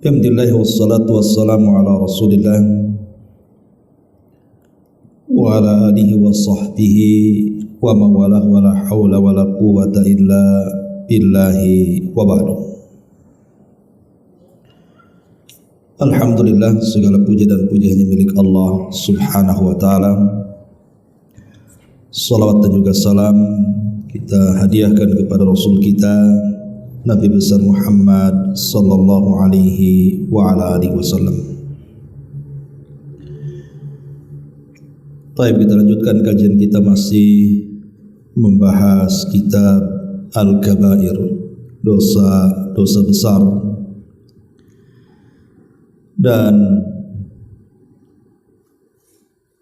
Alhamdulillah wassalatu wassalamu ala Rasulillah wa ala alihi wa sahbihi wa mawalah wa la hawla wa la quwwata illa billahi wa ba'du. Alhamdulillah, segala puja dan puji hanya milik Allah subhanahu wa ta'ala. Salawat dan juga salam kita hadiahkan kepada Rasul kita Nabi besar Muhammad sallallahu alaihi wa ala alihi wasallam. Baik, kita lanjutkan kajian kita, masih membahas kitab Al-Kabair, dosa besar. Dan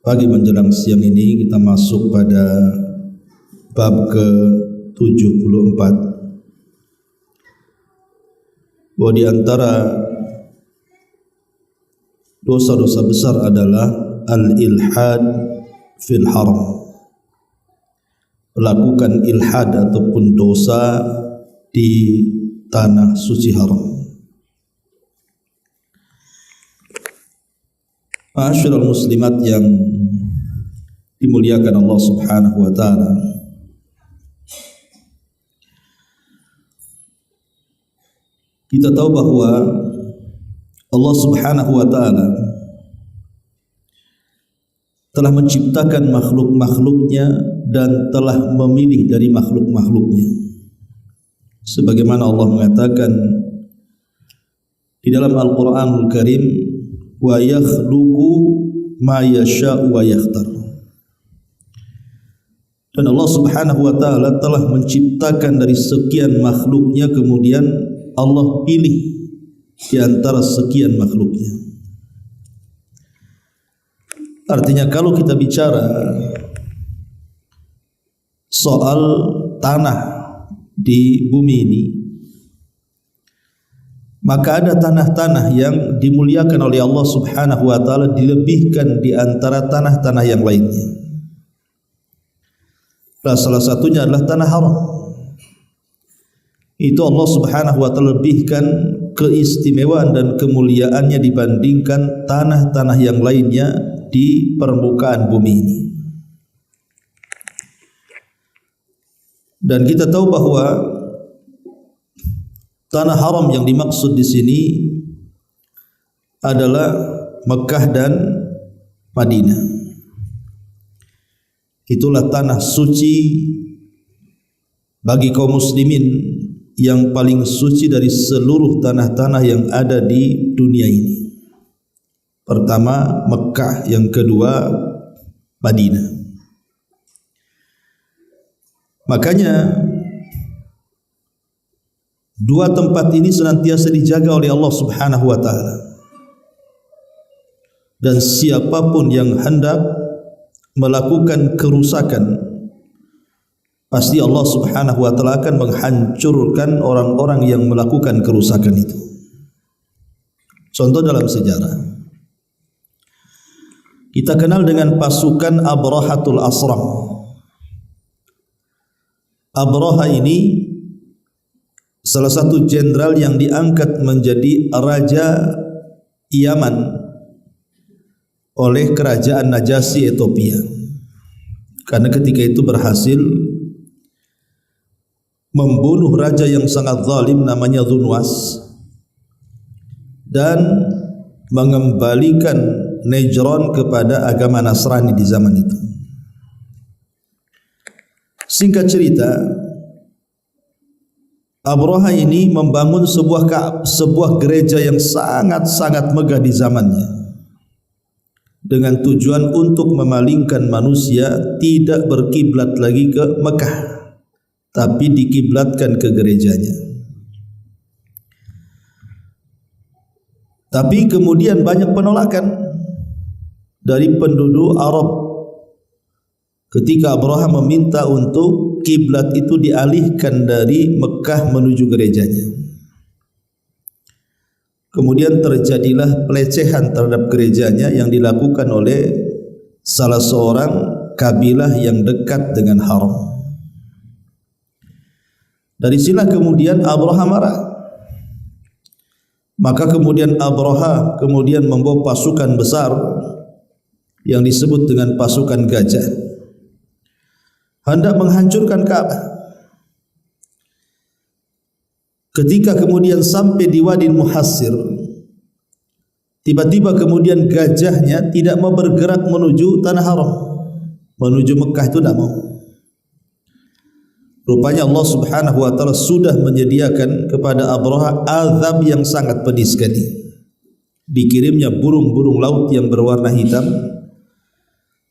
pagi menjelang siang ini kita masuk pada bab ke-74. Bahwa di antara dosa-dosa besar adalah al-ilhad fil haram, melakukan ilhad ataupun dosa di tanah suci haram. Ma'asyiral muslimat yang dimuliakan Allah subhanahu wa ta'ala, kita tahu bahwa Allah subhanahu wa ta'ala telah menciptakan makhluk-makhluknya dan telah memilih dari makhluk-makhluknya. Sebagaimana Allah mengatakan di dalam Al-Quranul Karim, wa yakhluqu ma yasha'u wa yakhtar. Dan Allah subhanahu wa ta'ala telah menciptakan dari sekian makhluknya, kemudian Allah pilih di antara sekian makhluknya. Artinya kalau kita bicara soal tanah di bumi ini, maka ada tanah-tanah yang dimuliakan oleh Allah subhanahu wa ta'ala dilebihkan di antara tanah-tanah yang lainnya. Nah, salah satunya adalah tanah haram. Itu Allah subhanahu wa ta'ala lebihkan keistimewaan dan kemuliaannya dibandingkan tanah-tanah yang lainnya di permukaan bumi ini. Dan kita tahu bahwa tanah haram yang dimaksud di sini adalah Mekah dan Madinah. Itulah tanah suci bagi kaum muslimin, yang paling suci dari seluruh tanah-tanah yang ada di dunia ini. Pertama Mekah, yang kedua Madinah. Makanya dua tempat ini senantiasa dijaga oleh Allah subhanahu wa ta'ala. Dan siapapun yang hendak melakukan kerusakan, pasti Allah subhanahu wa ta'ala akan menghancurkan orang-orang yang melakukan kerusakan itu. Contoh dalam sejarah, kita kenal dengan pasukan Abrahatul Asram. Abraha ini salah satu jenderal yang diangkat menjadi raja Yaman oleh kerajaan Najasyi Ethiopia, karena ketika itu berhasil membunuh raja yang sangat zalim namanya Dhunwas dan mengembalikan Najran kepada agama Nasrani di zaman itu. Singkat cerita, Abraha ini membangun sebuah gereja yang sangat-sangat megah di zamannya, dengan tujuan untuk memalingkan manusia tidak berkiblat lagi ke Mekah, tapi dikiblatkan ke gerejanya. Tapi kemudian banyak penolakan dari penduduk Arab ketika Abraham meminta untuk kiblat itu dialihkan dari Mekah menuju gerejanya. Kemudian terjadilah pelecehan terhadap gerejanya yang dilakukan oleh salah seorang kabilah yang dekat dengan haram. Dari sinilah kemudian Abraham marah. Maka kemudian Abraha kemudian membawa pasukan besar yang disebut dengan pasukan gajah, hendak menghancurkan Ka'bah. Ketika kemudian sampai di Wadi Muhassir, tiba-tiba kemudian gajahnya tidak mau bergerak menuju tanah haram, menuju Mekah itu tidak mau. Rupanya Allah Subhanahu wa taala sudah menyediakan kepada Abraha azab yang sangat pedih sekali. Dikirimnya burung-burung laut yang berwarna hitam.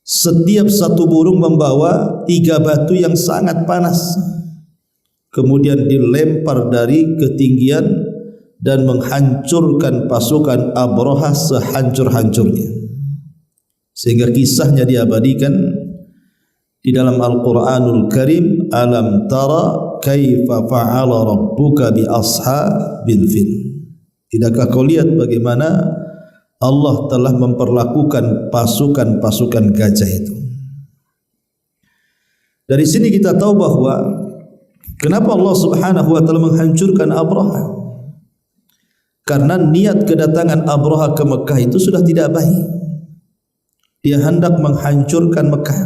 Setiap satu burung membawa 3 batu yang sangat panas, kemudian dilempar dari ketinggian dan menghancurkan pasukan Abraha sehancur-hancurnya. Sehingga kisahnya diabadikan di dalam Al-Quranul Karim, alam tara kaifa fa'ala rabbuka bi ashabil fil. Tidakkah kau lihat bagaimana Allah telah memperlakukan pasukan-pasukan gajah itu. Dari sini kita tahu bahwa kenapa Allah Subhanahu wa taala menghancurkan Abraha. Karena niat kedatangan Abraha ke Mekah itu sudah tidak baik. Dia hendak menghancurkan Mekah,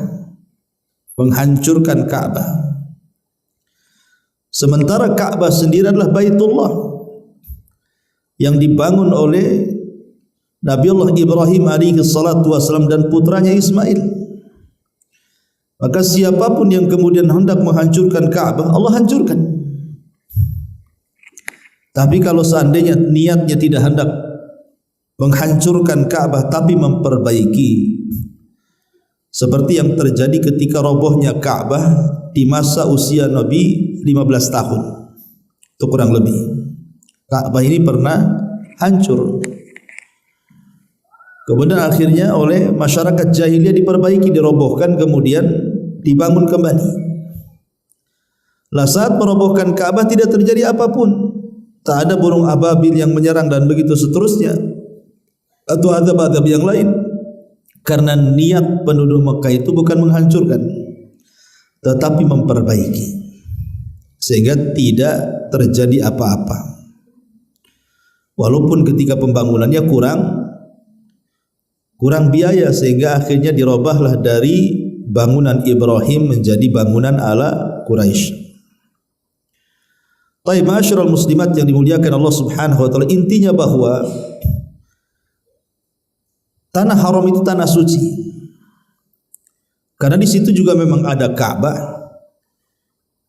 menghancurkan Ka'bah. Sementara Ka'bah sendiri adalah Baitullah yang dibangun oleh Nabiullah Ibrahim alaihi salatu wasallam dan putranya Ismail. Maka siapapun yang kemudian hendak menghancurkan Ka'bah, Allah hancurkan. Tapi kalau seandainya niatnya tidak hendak menghancurkan Ka'bah tapi memperbaiki, seperti yang terjadi ketika robohnya Ka'bah di masa usia Nabi 15 tahun, itu kurang lebih. Ka'bah ini pernah hancur, kemudian akhirnya oleh masyarakat jahiliyah diperbaiki, dirobohkan, kemudian dibangun kembali. Lah saat merobohkan Ka'bah tidak terjadi apapun, tak ada burung ababil yang menyerang dan begitu seterusnya, atau azab-azab yang lain. Karena niat penduduk Mekah itu bukan menghancurkan, tetapi memperbaiki, sehingga tidak terjadi apa-apa. Walaupun ketika pembangunannya kurang biaya, sehingga akhirnya dirubahlah dari bangunan Ibrahim menjadi bangunan ala Quraisy. Baik, ma'asyiral muslimat yang dimuliakan Allah Subhanahu wa taala, intinya bahwa tanah haram itu tanah suci. Karena di situ juga memang ada Ka'bah,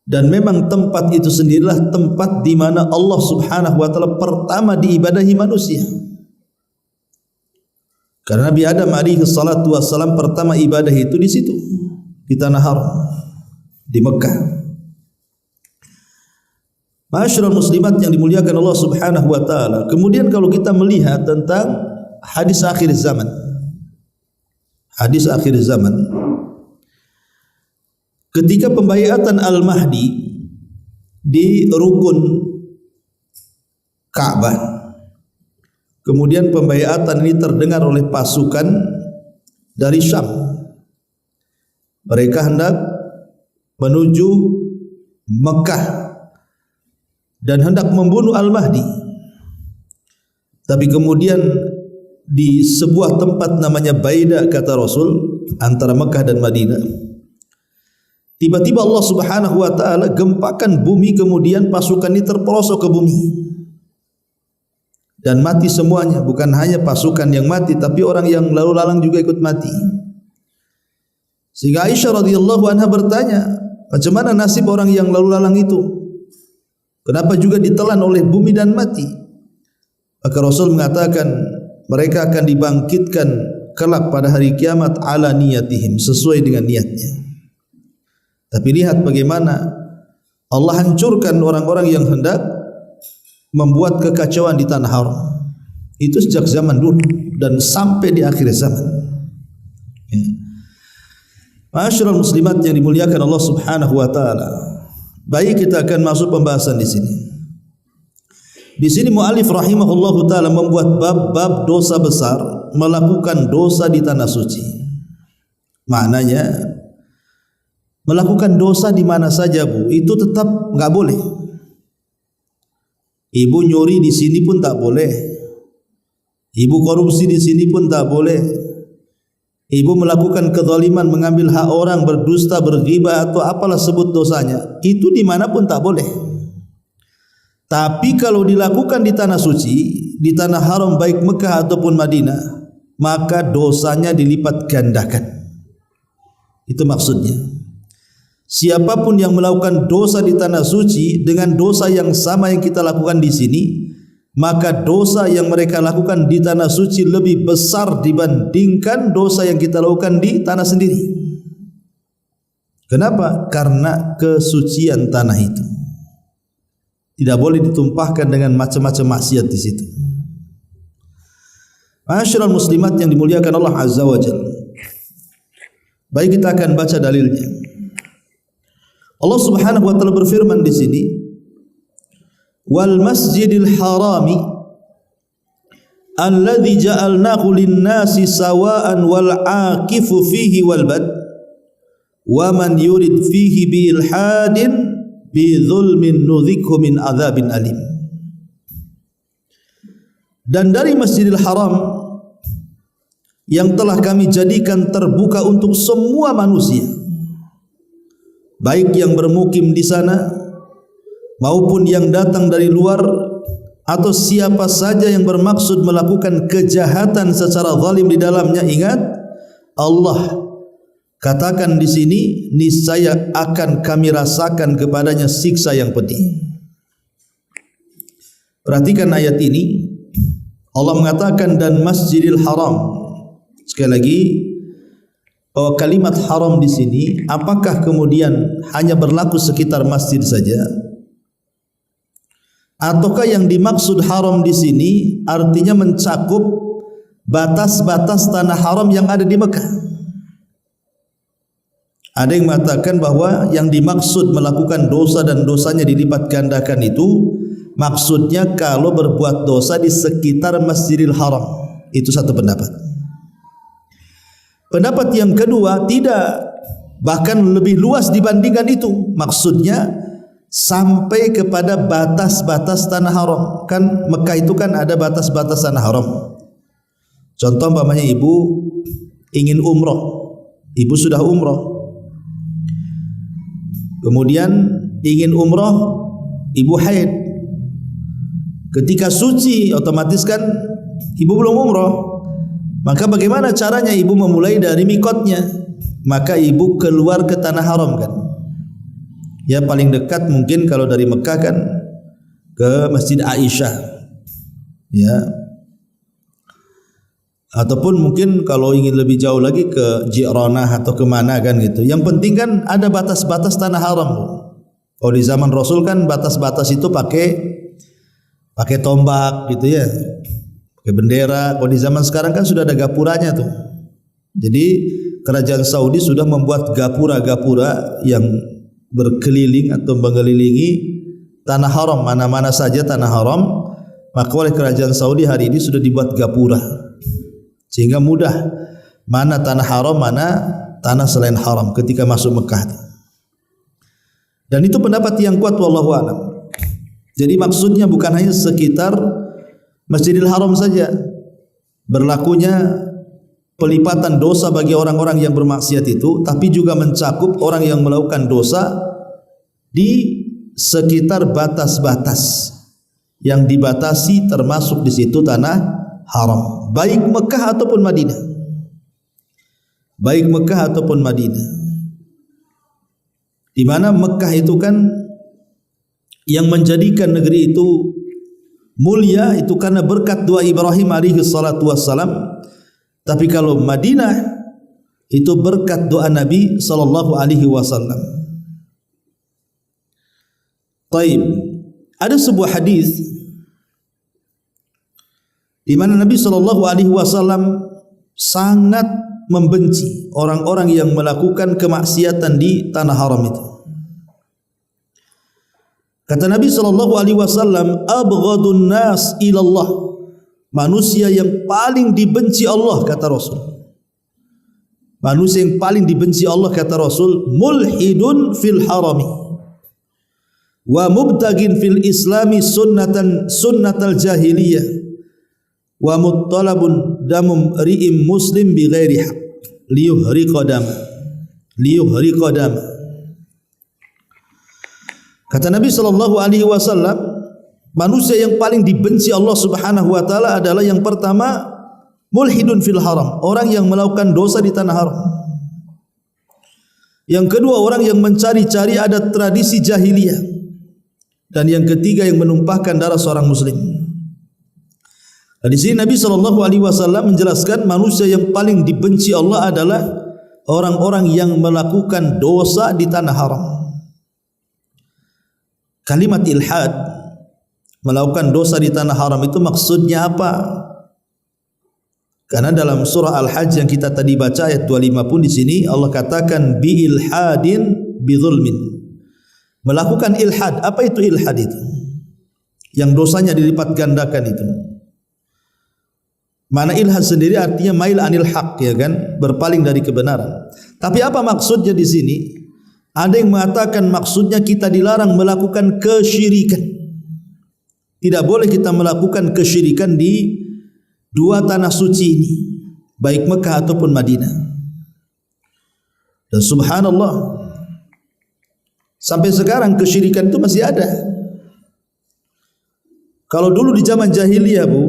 dan memang tempat itu sendirilah tempat di mana Allah Subhanahu wa taala pertama diibadahi manusia. Karena Nabi Adam alaihi salatu wassalam pertama ibadah itu di situ, di tanah haram, di Mekah. Ma'asyiral muslimat yang dimuliakan Allah Subhanahu wa taala. Kemudian kalau kita melihat tentang hadis akhir zaman, hadis akhir zaman, ketika pembaiatan Al-Mahdi di rukun Ka'bah, kemudian pembaiatan ini terdengar oleh pasukan dari Syam. Mereka hendak menuju Mekah dan hendak membunuh Al-Mahdi. Tapi kemudian di sebuah tempat namanya Baida, kata Rasul, antara Mekah dan Madinah, tiba-tiba Allah Subhanahu wa taala gempakan bumi, kemudian pasukan ini terperosok ke bumi dan mati semuanya. Bukan hanya pasukan yang mati, tapi orang yang lalu lalang juga ikut mati. Sehingga Aisyah radhiyallahu anha bertanya, macam mana nasib orang yang lalu lalang itu? Kenapa juga ditelan oleh bumi dan mati? Maka Rasul mengatakan, mereka akan dibangkitkan kelak pada hari kiamat ala niyatihim, sesuai dengan niatnya. Tapi lihat bagaimana Allah hancurkan orang-orang yang hendak membuat kekacauan di tanah haram. Itu sejak zaman dulu dan sampai di akhir zaman. Ma'asyiral muslimat yang dimuliakan Allah Subhanahu wa taala. Baik, kita akan masuk pembahasan di sini. Di sini muallif rahimahullahu taala membuat bab-bab dosa besar, melakukan dosa di tanah suci. Maknanya melakukan dosa di mana saja, Bu, itu tetap enggak boleh. Ibu nyuri di sini pun tak boleh. Ibu korupsi di sini pun tak boleh. Ibu melakukan kezaliman, mengambil hak orang, berdusta, berghibah atau apalah sebut dosanya, itu dimanapun tak boleh. Tapi kalau dilakukan di tanah suci, di tanah haram baik Mekah ataupun Madinah, maka dosanya dilipat gandakan. Itu maksudnya. Siapapun yang melakukan dosa di tanah suci dengan dosa yang sama yang kita lakukan di sini, maka dosa yang mereka lakukan di tanah suci lebih besar dibandingkan dosa yang kita lakukan di tanah sendiri. Kenapa? Karena kesucian tanah itu tidak boleh ditumpahkan dengan macam-macam maksiat di situ. Ma'asyiral muslimat yang dimuliakan Allah Azza wa Jalla. Baik, kita akan baca dalilnya. Allah Subhanahu wa taala berfirman di sini, "Wal masjidil harami alladzi ja'alnahu lin-nasi sawa'an wal 'aqifu fihi wal bad wa man yurid fihi bi ilhadin bi dzulmin nudhikhu min adzabin alim." Dan dari Masjidil Haram yang telah kami jadikan terbuka untuk semua manusia, baik yang bermukim di sana maupun yang datang dari luar, atau siapa saja yang bermaksud melakukan kejahatan secara zalim di dalamnya. Ingat, Allah katakan di sini, niscaya akan kami rasakan kepadanya siksa yang pedih. Perhatikan ayat ini. Allah mengatakan dan Masjidil Haram. Sekali lagi, kalimat haram di sini apakah kemudian hanya berlaku sekitar masjid saja? Ataukah yang dimaksud haram di sini artinya mencakup batas-batas tanah haram yang ada di Mekah? Ada yang mengatakan bahwa yang dimaksud melakukan dosa dan dosanya dilipat gandakan itu maksudnya kalau berbuat dosa di sekitar Masjidil Haram. Itu satu pendapat. Pendapat yang kedua, tidak, bahkan lebih luas dibandingkan itu. Maksudnya sampai kepada batas-batas tanah haram. Kan Mekah itu kan ada batas-batas tanah haram. Contoh umpamanya ibu ingin umroh, ibu sudah umroh, kemudian ingin umroh, ibu haid. Ketika suci otomatis kan ibu belum umroh. Maka bagaimana caranya ibu memulai dari mikotnya? Maka ibu keluar ke tanah haram kan. Ya paling dekat mungkin kalau dari Mekah kan ke Masjid Aisyah. Ya. Ataupun mungkin kalau ingin lebih jauh lagi ke Ji'ranah atau ke mana kan gitu. Yang penting kan ada batas-batas tanah haram. Kalau di zaman Rasul kan batas-batas itu pakai tombak gitu ya, pakai bendera. Kalau di zaman sekarang kan sudah ada gapuranya tuh. Jadi kerajaan Saudi sudah membuat gapura-gapura yang berkeliling atau mengelilingi tanah haram, mana-mana saja tanah haram. Maka oleh kerajaan Saudi hari ini sudah dibuat gapura, sehingga mudah mana tanah haram, mana tanah selain haram ketika masuk Mekah. Dan itu pendapat yang kuat wallahu a'lam. Jadi maksudnya bukan hanya sekitar Masjidil Haram saja berlakunya pelipatan dosa bagi orang-orang yang bermaksiat itu, tapi juga mencakup orang yang melakukan dosa di sekitar batas-batas yang dibatasi, termasuk di situ tanah haram, baik Mekah ataupun Madinah. Baik Mekah ataupun Madinah. Di mana Mekah itu kan yang menjadikan negeri itu mulia itu karena berkat doa Ibrahim alaihi salatu wassalam. Tapi kalau Madinah itu berkat doa Nabi sallallahu alaihi wasallam. Taib. Ada sebuah hadis di mana Nabi sallallahu alaihi wasallam sangat membenci orang-orang yang melakukan kemaksiatan di tanah haram itu. Kata Nabi sallallahu alaihi wasallam, "Abghadun nas ila Allah." Manusia yang paling dibenci Allah, kata Rasul. Manusia yang paling dibenci Allah, kata Rasul, mulhidun fil harami wa mubtagin fil islami sunnatal jahiliyah wa muttalabun damum ri'im muslim bi ghairi haq liyuhriqa dam. Kata Nabi sallallahu alaihi wasallam, manusia yang paling dibenci Allah Subhanahu wa taala adalah yang pertama mulhidun fil haram, orang yang melakukan dosa di tanah haram. Yang kedua, orang yang mencari-cari adat tradisi jahiliyah. Dan yang ketiga, yang menumpahkan darah seorang muslim. Di sini Nabi SAW menjelaskan manusia yang paling dibenci Allah adalah orang-orang yang melakukan dosa di tanah haram. Kalimat ilhad, melakukan dosa di tanah haram, itu maksudnya apa? Karena dalam surah Al-Hajj yang kita tadi baca ayat 25 pun di sini Allah katakan bi ilhadin bi zulmin. Melakukan ilhad. Apa itu ilhad itu? Yang dosanya dilipat gandakan itu. Mana ilhad sendiri artinya mail anil haq, ya kan? Berpaling dari kebenaran. Tapi apa maksudnya di sini? Ada yang mengatakan maksudnya kita dilarang melakukan kesyirikan. Tidak boleh kita melakukan kesyirikan di dua tanah suci ini, baik Mekah ataupun Madinah. Dan subhanallah, sampai sekarang kesyirikan itu masih ada. Kalau dulu di zaman jahiliyah, Bu,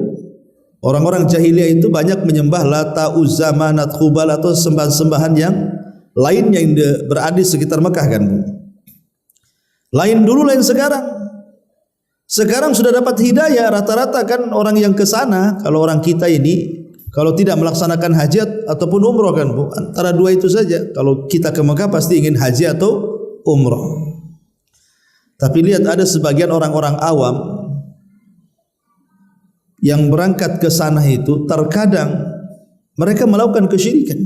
orang-orang jahiliyah itu banyak menyembah Lata, Uzza, Manat, Hubal atau sembahan-sembahan yang lainnya yang berada di sekitar Mekah, kan, Bu. Lain dulu, lain sekarang. Sekarang sudah dapat hidayah, rata-rata kan orang yang ke sana, kalau orang kita ini kalau tidak melaksanakan haji ataupun umrah, kan, Bu, antara dua itu saja. Kalau kita ke Mekah pasti ingin haji atau umrah. Tapi lihat, ada sebagian orang-orang awam yang berangkat ke sana itu terkadang mereka melakukan kesyirikan.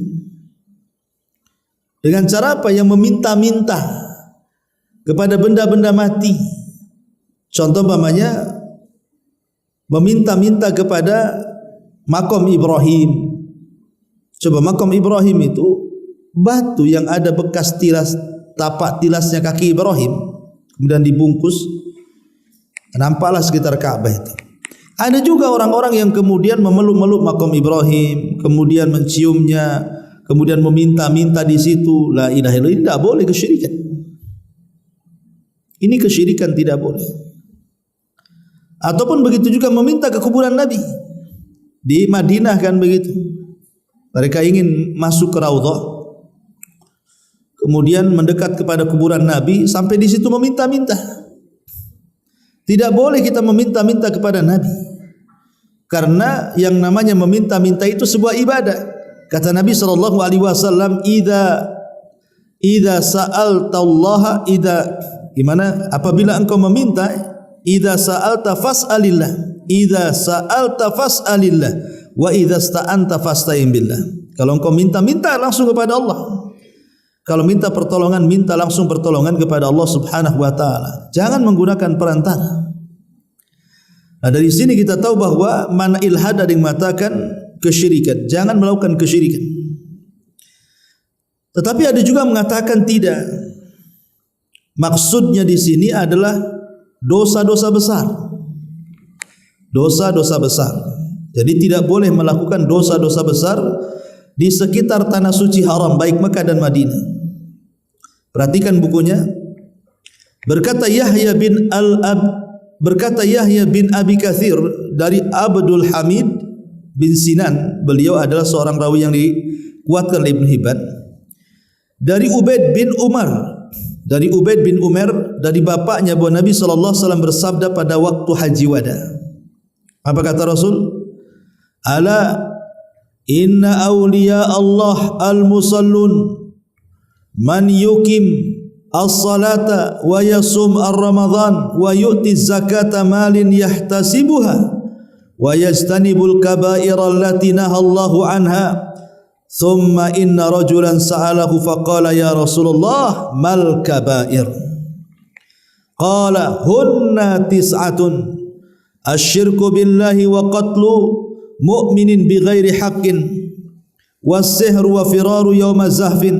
Dengan cara apa? Yang meminta-minta kepada benda-benda mati. Contoh umpamanya meminta-minta kepada makam Ibrahim. Coba makam Ibrahim itu batu yang ada bekas tilas, tapak tilasnya kaki Ibrahim, kemudian dibungkus, nampaklah sekitar Ka'bah itu. Ada juga orang-orang yang kemudian memeluk-meluk makam Ibrahim, kemudian menciumnya, kemudian meminta-minta di situ. La ilaha illallah, tidak boleh kesyirikan. Ini kesyirikan, tidak boleh. Ataupun begitu juga meminta ke kuburan Nabi di Madinah, kan begitu. Mereka ingin masuk ke Raudhah, kemudian mendekat kepada kuburan Nabi, sampai di situ meminta-minta. Tidak boleh kita meminta-minta kepada Nabi, karena yang namanya meminta-minta itu sebuah ibadah. Kata Nabi SAW, idza sa'alta Allah, gimana? Apabila engkau meminta, idza sa'alta fas'alillah, idza sa'alta fas'alillah, wa idza sta'anta fasta'in billah. Kalau engkau minta langsung kepada Allah. Kalau minta pertolongan, minta langsung pertolongan kepada Allah Subhanahu wa taala. Jangan menggunakan perantara. Nah, dari sini kita tahu bahwa mana ilhad, ada yang mengatakan kesyirikan. Jangan melakukan kesyirikan. Tetapi ada juga mengatakan tidak. Maksudnya di sini adalah dosa-dosa besar. Dosa-dosa besar. Jadi tidak boleh melakukan dosa-dosa besar di sekitar tanah suci haram, baik Mekah dan Madinah. Perhatikan bukunya. Berkata Yahya bin Abi Katsir dari Abdul Hamid bin Sinan, beliau adalah seorang rawi yang dikuatkan oleh Ibnu Hibban. Dari Ubaid bin Umar, dari bapaknya bahwa Nabi SAW bersabda pada waktu haji wada. Apa kata Rasul? Ala inna awliya Allah al-musallun man yukim as-salata wa yasum ar-ramadhan wa yu'ti zakata malin yahtasibuha wa yajtanibul kaba'ira allati nahallahu anha. Thumma inna rajulan sa'alahu faqala ya Rasulullah mal kaba'ir? Qala hunna tis'atun asyirku billahi wa qatlu mu'minin bighairi haqqin was-sihru wa firaru yawma zahfin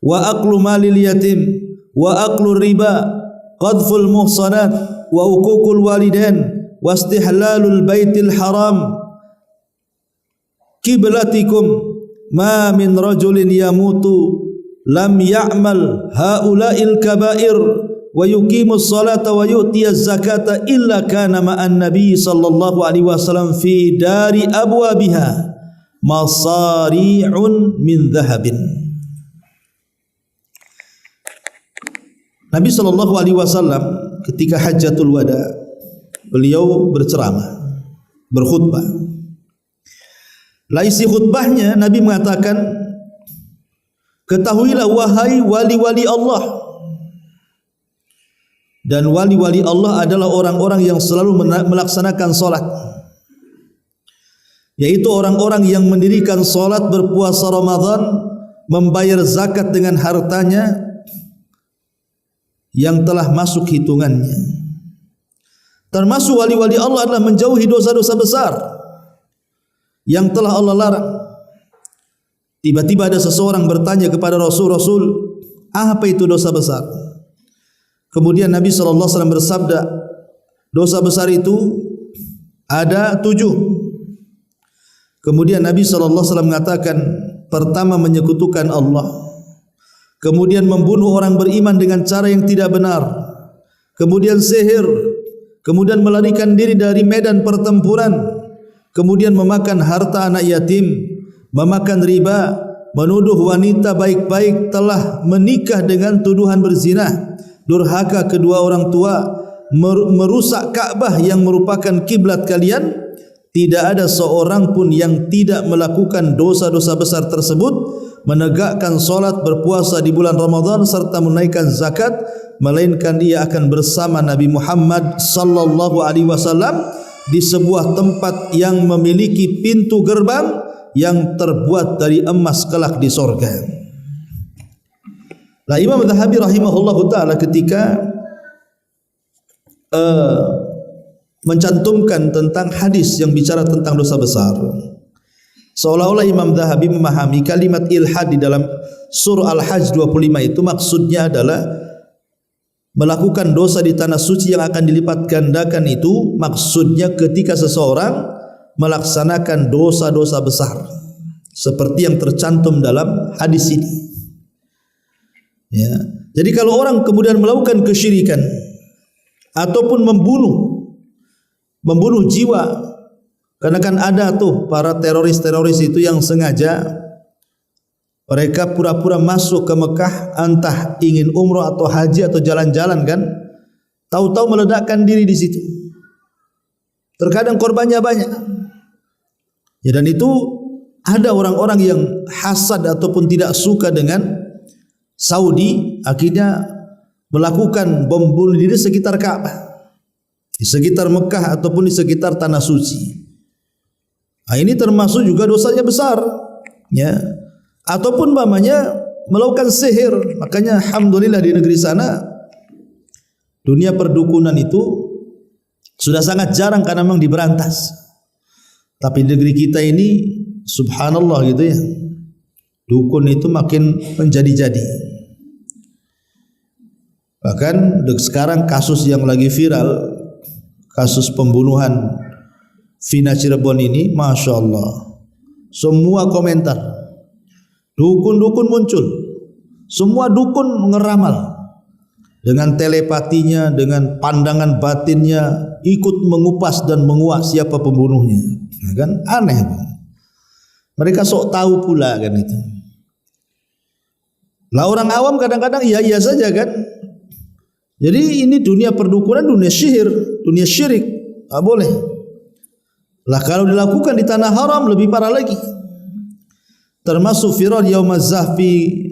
wa aqlu malil yatim wa aqlu riba qadful muhsanat wa uququl walidain wa istihlalul baitil haram qiblatikum ma min rajulin yamutu lam ya'mal haula'il kaba'ir wa yuqimus salata wa yu'tiyaz zakata illa kana ma'an nabi sallallahu alaihi wasallam fi dari abwabiha masari'un min dhahabin. Nabi sallallahu alaihi wasallam ketika Hajjatul Wada beliau berceramah, berkhutbah. Isi khutbahnya Nabi mengatakan, ketahuilah wahai wali-wali Allah, dan wali-wali Allah adalah orang-orang yang selalu melaksanakan solat, yaitu orang-orang yang mendirikan solat, berpuasa Ramadan, membayar zakat dengan hartanya yang telah masuk hitungannya. Termasuk wali-wali Allah adalah menjauhi dosa-dosa besar yang telah Allah larang. Tiba-tiba ada seseorang bertanya kepada Rasul, apa itu dosa besar? Kemudian Nabi SAW bersabda, dosa besar itu ada 7. Kemudian Nabi SAW mengatakan, pertama menyekutukan Allah, kemudian membunuh orang beriman dengan cara yang tidak benar, kemudian sihir, kemudian melarikan diri dari medan pertempuran, kemudian memakan harta anak yatim, memakan riba, menuduh wanita baik-baik telah menikah dengan tuduhan berzina, durhaka kedua orang tua, merusak Ka'bah yang merupakan kiblat kalian. Tidak ada seorang pun yang tidak melakukan dosa-dosa besar tersebut, menegakkan solat, berpuasa di bulan Ramadan serta menunaikan zakat, melainkan ia akan bersama Nabi Muhammad sallallahu alaihi wasallam di sebuah tempat yang memiliki pintu gerbang yang terbuat dari emas kelak di sorga. Nah, Imam Zahabi rahimahullahu ta'ala ketika mencantumkan tentang hadis yang bicara tentang dosa besar, seolah-olah Imam Zahabi memahami kalimat ilhad di dalam surah Al-Hajj 25 itu maksudnya adalah melakukan dosa di tanah suci yang akan dilipat gandakan. Itu maksudnya ketika seseorang melaksanakan dosa-dosa besar seperti yang tercantum dalam hadis ini. Ya. Jadi kalau orang kemudian melakukan kesyirikan ataupun membunuh jiwa, karena kan ada tuh para teroris-teroris itu yang sengaja mereka pura-pura masuk ke Mekah, entah ingin umroh atau haji atau jalan-jalan kan, tahu-tahu meledakkan diri di situ. Terkadang korbannya banyak. Ya, dan itu ada orang-orang yang hasad ataupun tidak suka dengan Saudi, akhirnya melakukan bom bunuh diri sekitar Ka'bah, di sekitar Mekah ataupun di sekitar tanah suci. Nah, ini termasuk juga dosanya besar, ya. Ataupun umpamanya melakukan sihir. Makanya alhamdulillah di negeri sana dunia perdukunan itu sudah sangat jarang karena memang diberantas. Tapi di negeri kita ini subhanallah gitu ya, dukun itu makin menjadi-jadi. Bahkan sekarang kasus yang lagi viral, kasus pembunuhan Vina Cirebon ini, Masya Allah, semua komentar dukun-dukun muncul. Semua dukun ngeramal dengan telepatinya, dengan pandangan batinnya, ikut mengupas dan menguak siapa pembunuhnya. Ya kan aneh. Mereka sok tahu pula kan itu. Lah orang awam kadang-kadang iya saja kan. Jadi ini dunia perdukunan, dunia sihir, dunia syirik, tak boleh. Lah kalau dilakukan di tanah haram lebih parah lagi. Termasuk firar yaumaz zahfi,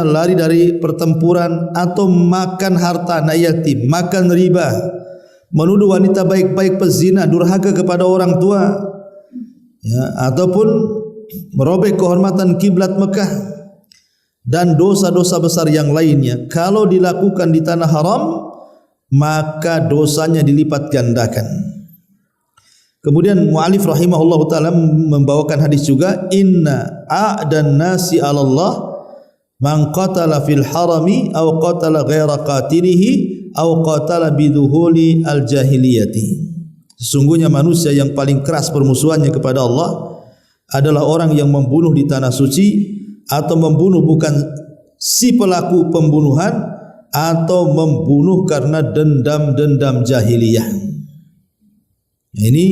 lari dari pertempuran, atau makan harta anak yatim, makan riba, menuduh wanita baik-baik pezina, durhaka kepada orang tua, ya, ataupun merobek kehormatan kiblat Mekah dan dosa-dosa besar yang lainnya. Kalau dilakukan di tanah haram, maka dosanya dilipat gandakan. Kemudian mu'alif rahimahullah ta'ala membawakan hadis juga, inna a'dan nasi 'ala Allah Man qatala fil harami aw qatala ghaira qatilihi aw qatala biduhuli al jahiliyati. Sesungguhnya manusia yang paling keras permusuhannya kepada Allah adalah orang yang membunuh di tanah suci atau membunuh bukan si pelaku pembunuhan atau membunuh karena dendam-dendam jahiliyah. Ini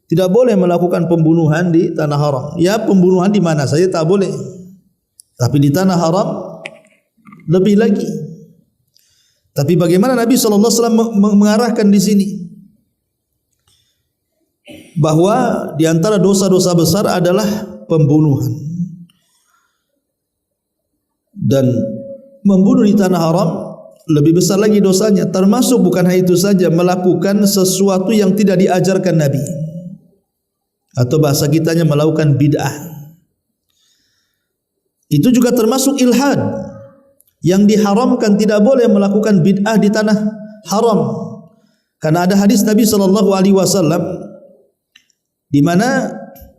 tidak boleh melakukan pembunuhan di tanah haram. Ya, pembunuhan di mana saja tak boleh. Tapi di tanah haram lebih lagi. Tapi bagaimana Nabi sallallahu alaihi wasallam mengarahkan di sini bahwa di antara dosa-dosa besar adalah pembunuhan. Dan membunuh di tanah haram lebih besar lagi dosanya, termasuk bukan hanya itu saja, melakukan sesuatu yang tidak diajarkan Nabi, atau bahasa kitanya melakukan bid'ah. Itu juga termasuk ilhad yang diharamkan. Tidak boleh melakukan bid'ah di tanah haram, karena ada hadis Nabi sallallahu alaihi wasallam di mana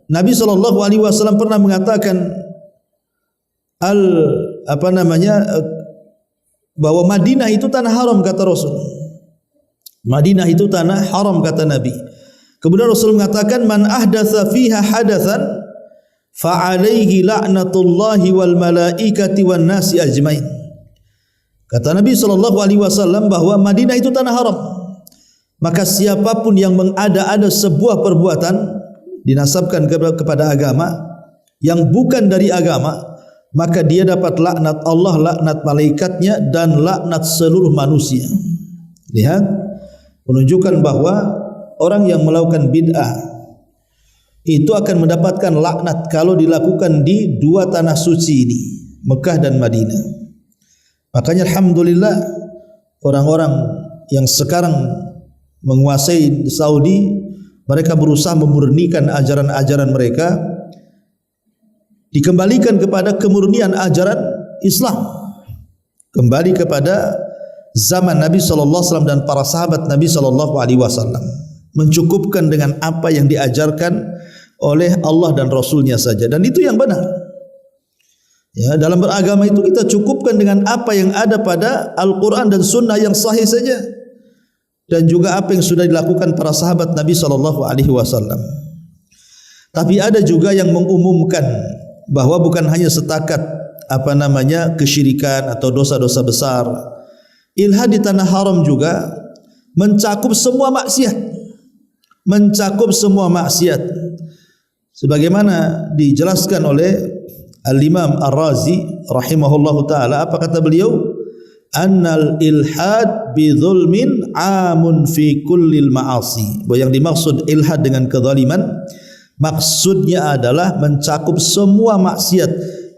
Nabi sallallahu alaihi wasallam pernah mengatakan bahwa Madinah itu tanah haram, kata Rasul. Madinah itu tanah haram, kata Nabi. Kemudian Rasul mengatakan, man ahdatsa fiha hadatsan fa alaihi la'natullahi wal malaikati wan nasi ajmain. Kata Nabi sallallahu alaihi wasallam bahwa Madinah itu tanah haram. Maka siapapun yang mengada-ada sebuah perbuatan dinasabkan kepada agama yang bukan dari agama, maka dia dapat laknat Allah, laknat malaikatnya, dan laknat seluruh manusia. Lihat, menunjukkan bahwa orang yang melakukan bid'ah itu akan mendapatkan laknat kalau dilakukan di dua tanah suci ini, Mekah dan Madinah. Makanya alhamdulillah orang-orang yang sekarang menguasai Saudi, mereka berusaha memurnikan ajaran-ajaran mereka, dikembalikan kepada kemurnian ajaran Islam, kembali kepada zaman Nabi sallallahu alaihi wasallam dan para sahabat Nabi sallallahu alaihi wasallam, mencukupkan dengan apa yang diajarkan oleh Allah dan Rasulnya saja, dan itu yang benar. Ya, dalam beragama itu kita cukupkan dengan apa yang ada pada Al-Quran dan Sunnah yang sahih saja, dan juga apa yang sudah dilakukan para sahabat Nabi sallallahu alaihi wasallam. Tapi ada juga yang mengumumkan bahwa bukan hanya setakat kesyirikan atau dosa-dosa besar. Ilhad di tanah haram juga mencakup semua maksiat, sebagaimana dijelaskan oleh Al-Imam Ar-Razi rahimahullahu taala. Apa kata beliau? Annal ilhad bi dzulmin amun fi kullil ma'asi. Bahwa yang dimaksud ilhad dengan kezaliman, maksudnya adalah mencakup semua maksiat,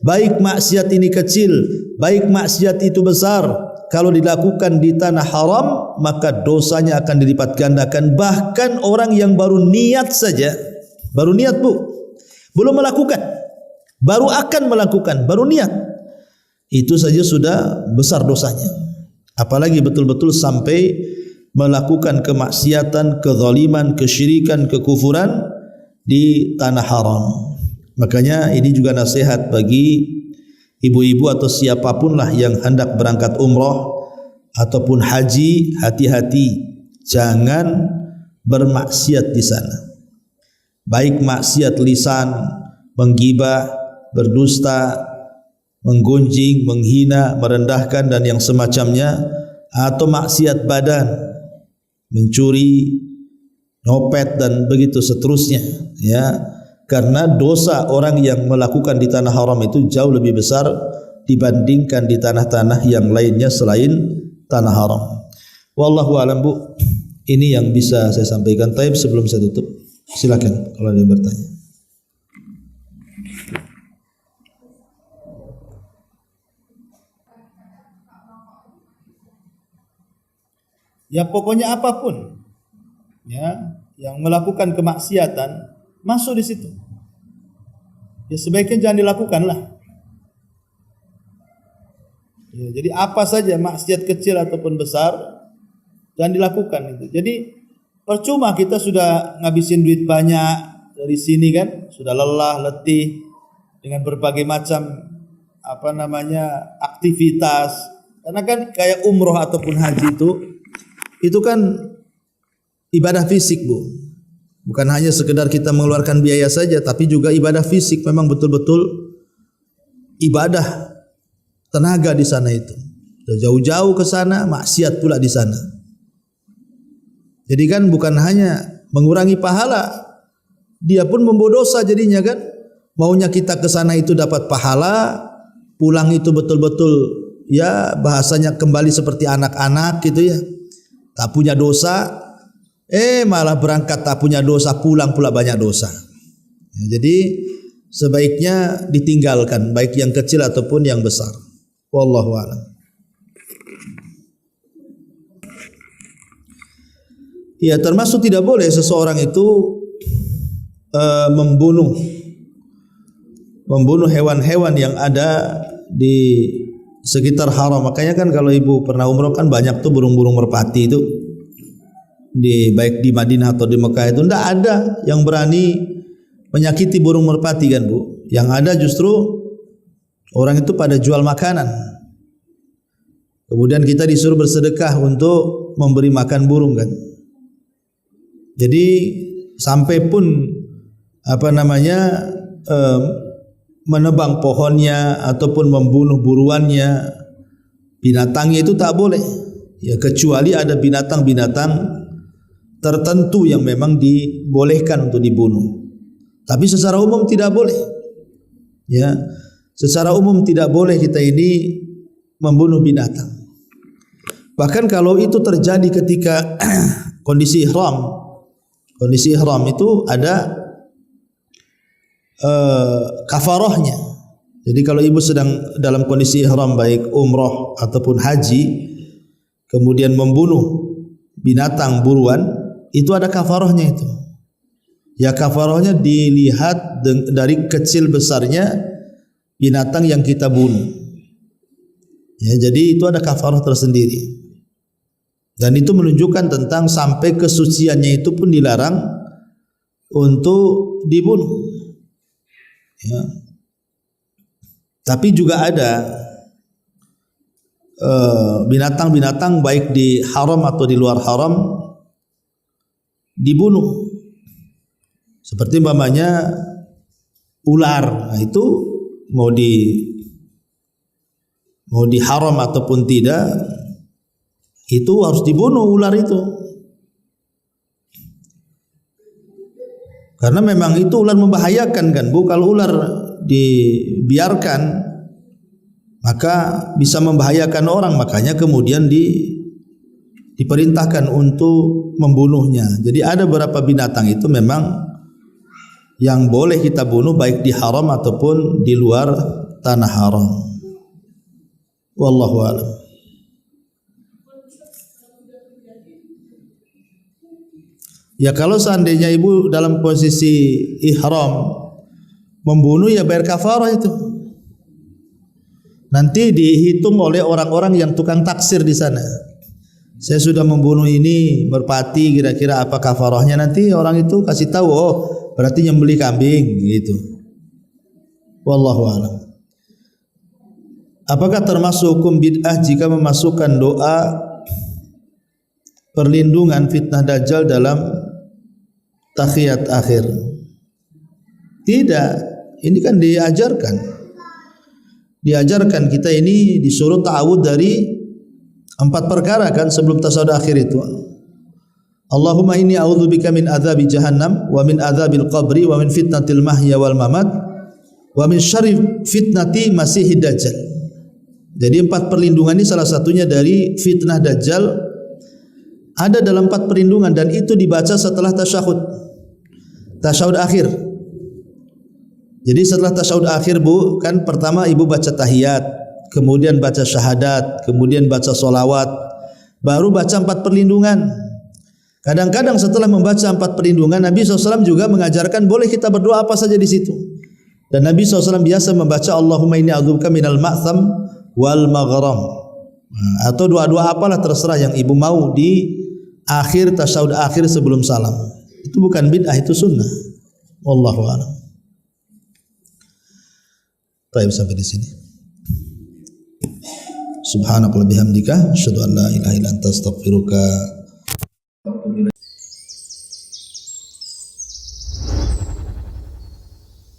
baik maksiat ini kecil, baik maksiat itu besar. Kalau dilakukan di tanah haram, maka dosanya akan dilipat gandakan. Bahkan orang yang baru niat saja, baru niat belum melakukan, baru akan melakukan, baru niat, itu saja sudah besar dosanya. Apalagi betul-betul sampai melakukan kemaksiatan, kezaliman, kesyirikan, kekufuran di tanah haram. Makanya ini juga nasihat bagi ibu-ibu atau siapapun lah yang hendak berangkat umrah ataupun haji, hati-hati, jangan bermaksiat di sana. Baik maksiat lisan, menggibah, berdusta, menggunjing, menghina, merendahkan dan yang semacamnya, atau maksiat badan, mencuri, nyopet dan begitu seterusnya, ya. Karena dosa orang yang melakukan di tanah haram itu jauh lebih besar dibandingkan di tanah-tanah yang lainnya selain tanah haram. Wallahu a'lam bu. Ini yang bisa saya sampaikan. Taib, sebelum saya tutup, silakan kalau ada yang bertanya. Ya pokoknya apapun, ya, yang melakukan kemaksiatan masuk di situ. Ya sebaiknya jangan dilakukanlah. Ya, jadi apa saja maksiat kecil ataupun besar jangan dilakukan itu. Jadi percuma kita sudah ngabisin duit banyak dari sini kan, sudah lelah, letih dengan berbagai macam aktivitas. Karena kan kayak umroh ataupun haji itu kan ibadah fisik, Bu. Bukan hanya sekedar kita mengeluarkan biaya saja, tapi juga ibadah fisik. Memang betul-betul ibadah, tenaga di sana itu. Jauh-jauh ke sana, maksiat pula di sana. Jadi kan bukan hanya mengurangi pahala, dia pun membawa dosa jadinya kan. Maunya kita ke sana itu dapat pahala, pulang itu betul-betul ya bahasanya kembali seperti anak-anak gitu ya. Tak punya dosa, malah berangkat tak punya dosa, pulang pula banyak dosa. Ya, jadi sebaiknya ditinggalkan, baik yang kecil ataupun yang besar. Wallahu a'lam. Ya, termasuk tidak boleh seseorang itu membunuh hewan-hewan yang ada di sekitar haram. Makanya kan kalau ibu pernah umroh kan banyak tuh burung-burung merpati itu baik di Madinah atau di Mekah itu tidak ada yang berani menyakiti burung merpati kan, Bu. Yang ada justru orang itu pada jual makanan. Kemudian kita disuruh bersedekah untuk memberi makan burung kan. Jadi sampai pun menebang pohonnya ataupun membunuh buruannya, binatangnya itu tak boleh. Ya, kecuali ada binatang-binatang tertentu yang memang dibolehkan untuk dibunuh. Tapi secara umum tidak boleh. Ya, secara umum tidak boleh kita ini membunuh binatang. Bahkan kalau itu terjadi ketika kondisi ihram itu ada kafarahnya. Jadi kalau ibu sedang dalam kondisi ihram baik umroh ataupun haji, kemudian membunuh binatang buruan, itu ada kafarahnya itu. Ya, kafarahnya dilihat dari kecil besarnya binatang yang kita bunuh. Ya, jadi itu ada kafarah tersendiri. Dan itu menunjukkan tentang sampai kesuciannya itu pun dilarang untuk dibunuh. Ya. Tapi juga ada binatang-binatang baik di haram atau di luar haram dibunuh. Seperti umpamanya ular. Nah, itu mau di haram ataupun tidak, itu harus dibunuh ular itu. Karena memang itu ular membahayakan kan, Bu. Kalau ular dibiarkan maka bisa membahayakan orang, makanya kemudian diperintahkan untuk membunuhnya. Jadi ada beberapa binatang itu memang yang boleh kita bunuh baik di haram ataupun di luar tanah haram. Wallahu a'lam. Ya, kalau seandainya ibu dalam posisi ihram membunuh, ya bayar kafarah itu. Nanti dihitung oleh orang-orang yang tukang taksir di sana. Saya sudah membunuh ini merpati, kira-kira apa kafarahnya? Nanti orang itu kasih tahu, oh berarti nyembelih kambing gitu. Wallahu a'lam. Apakah termasuk hukum bid'ah jika memasukkan doa perlindungan fitnah dajjal dalam tahiyat akhir? Tidak, ini kan diajarkan kita ini disuruh ta'awud dari 4 perkara kan sebelum tasawuf akhir itu. Allahumma inni a'udzubika min adzabi jahannam wa min adzabil qabri wa min fitnatil mahya wal mamat wa min syarri fitnati masihid dajjal. Jadi 4 perlindungan ini salah satunya dari fitnah dajjal, ada dalam 4 perlindungan, dan itu dibaca setelah tasyahud akhir. Jadi setelah tasyahud akhir, Bu, kan pertama ibu baca tahiyat, kemudian baca syahadat, kemudian baca solawat, baru baca 4 perlindungan. Kadang-kadang setelah membaca 4 perlindungan, Nabi SAW juga mengajarkan boleh kita berdoa apa saja di situ. Dan Nabi SAW biasa membaca Allahumma inni a'udzubika minal ma'tham wal maghram, atau doa-doa apalah terserah yang ibu mau di akhir tasyahud akhir sebelum salam. Itu bukan bid'ah, itu sunnah. Wallahu a'lam. Baik, sampai di sini. Subhanakallahumma bihamdika asyhadu an la ilaha illa anta astaghfiruka wa atubu ilaik.